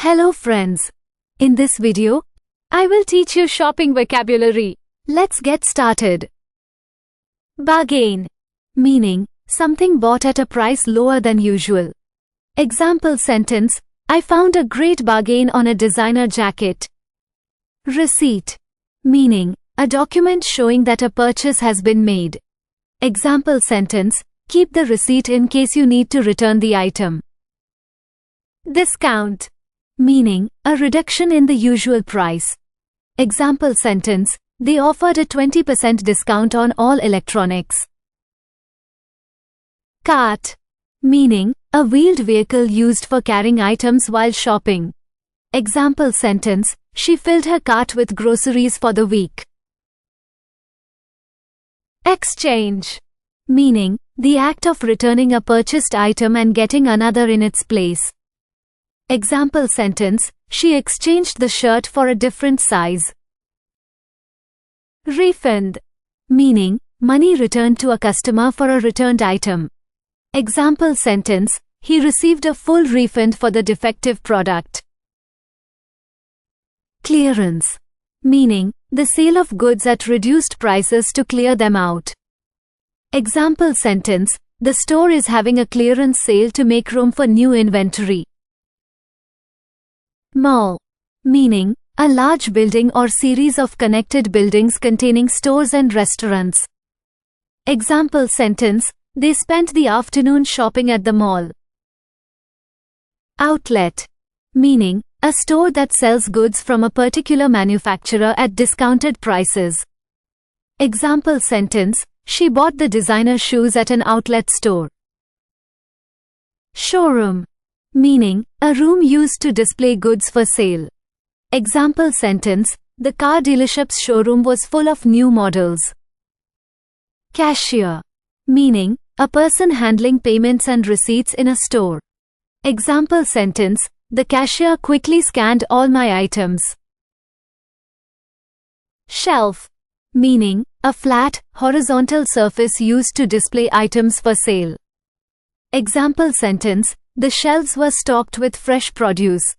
Hello friends. In this video, I will teach you shopping vocabulary. Let's get started. Bargain, meaning something bought at a price lower than usual. Example sentence, I found a great bargain on a designer jacket. Receipt, meaning a document showing that a purchase has been made. Example sentence, keep the receipt in case you need to return the item. Discount, meaning a reduction in the usual price. Example sentence, they offered a 20% discount on all electronics. Cart, meaning a wheeled vehicle used for carrying items while shopping. Example sentence, she filled her cart with groceries for the week. Exchange, meaning the act of returning a purchased item and getting another in its place. Example sentence, she exchanged the shirt for a different size. Refund, meaning money returned to a customer for a returned item. Example sentence, he received a full refund for the defective product. Clearance, meaning the sale of goods at reduced prices to clear them out. Example sentence, the store is having a clearance sale to make room for new inventory. Mall, meaning a large building or series of connected buildings containing stores and restaurants. Example sentence, they spent the afternoon shopping at the mall. Outlet, meaning a store that sells goods from a particular manufacturer at discounted prices. Example sentence, she bought the designer shoes at an outlet store. Showroom, meaning a room used to display goods for sale. Example sentence, the car dealership's showroom was full of new models. Cashier, meaning a person handling payments and receipts in a store. Example sentence, the cashier quickly scanned all my items. Shelf, meaning a flat, horizontal surface used to display items for sale. Example sentence, the shelves were stocked with fresh produce.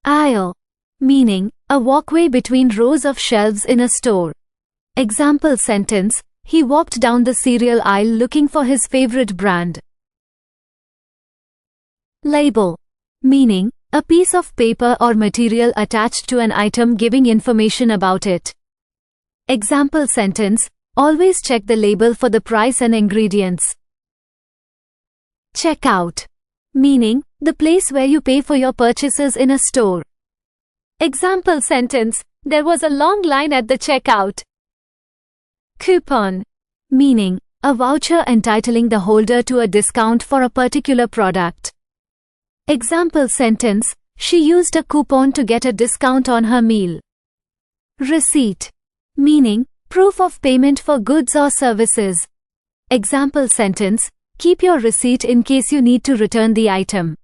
Aisle, meaning a walkway between rows of shelves in a store. Example sentence, he walked down the cereal aisle looking for his favorite brand. Label, meaning a piece of paper or material attached to an item giving information about it. Example sentence, always check the label for the price and ingredients. Checkout, meaning the place where you pay for your purchases in a store. Example sentence, there was a long line at the checkout. Coupon, meaning a voucher entitling the holder to a discount for a particular product. Example sentence, she used a coupon to get a discount on her meal. Receipt, meaning proof of payment for goods or services. Example sentence, keep your receipt in case you need to return the item.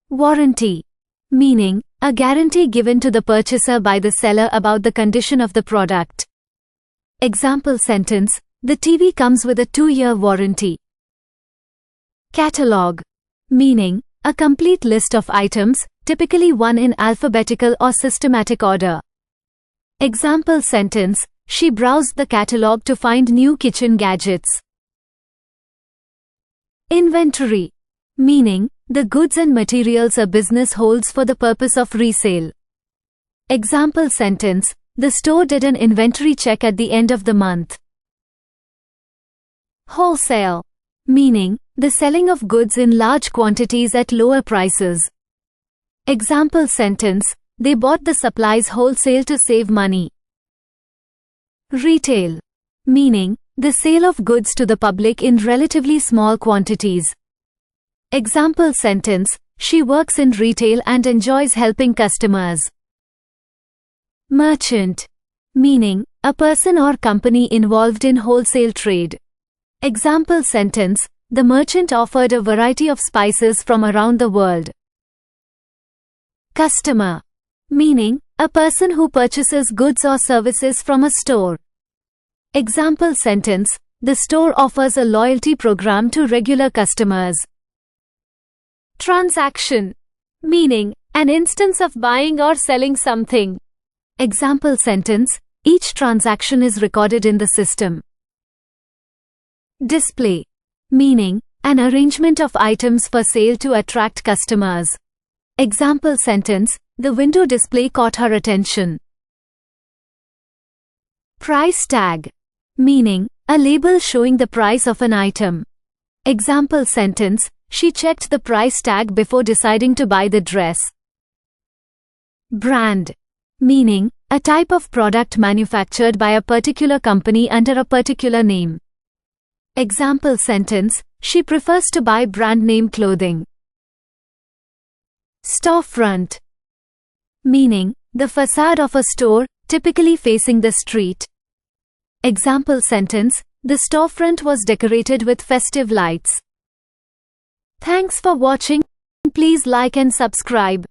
Warranty, meaning a guarantee given to the purchaser by the seller about the condition of the product. Example sentence, the TV comes with a 2-year warranty. Catalog, meaning a complete list of items, typically one in alphabetical or systematic order. Example sentence, she browsed the catalog to find new kitchen gadgets. Inventory, meaning the goods and materials a business holds for the purpose of resale. Example sentence, the store did an inventory check at the end of the month. Wholesale, meaning the selling of goods in large quantities at lower prices. Example sentence, they bought the supplies wholesale to save money. Retail, meaning the sale of goods to the public in relatively small quantities. Example sentence, she works in retail and enjoys helping customers. Merchant, meaning a person or company involved in wholesale trade. Example sentence, the merchant offered a variety of spices from around the world. Customer, meaning a person who purchases goods or services from a store. Example sentence, the store offers a loyalty program to regular customers. Transaction, meaning an instance of buying or selling something. Example sentence, each transaction is recorded in the system. Display, meaning an arrangement of items for sale to attract customers. Example sentence, the window display caught her attention. Price tag, meaning a label showing the price of an item. Example sentence, she checked the price tag before deciding to buy the dress. Brand, meaning a type of product manufactured by a particular company under a particular name. Example sentence, she prefers to buy brand name clothing. Storefront, meaning the facade of a store, typically facing the street. Example sentence, the storefront was decorated with festive lights. Thanks for watching. Please like and subscribe.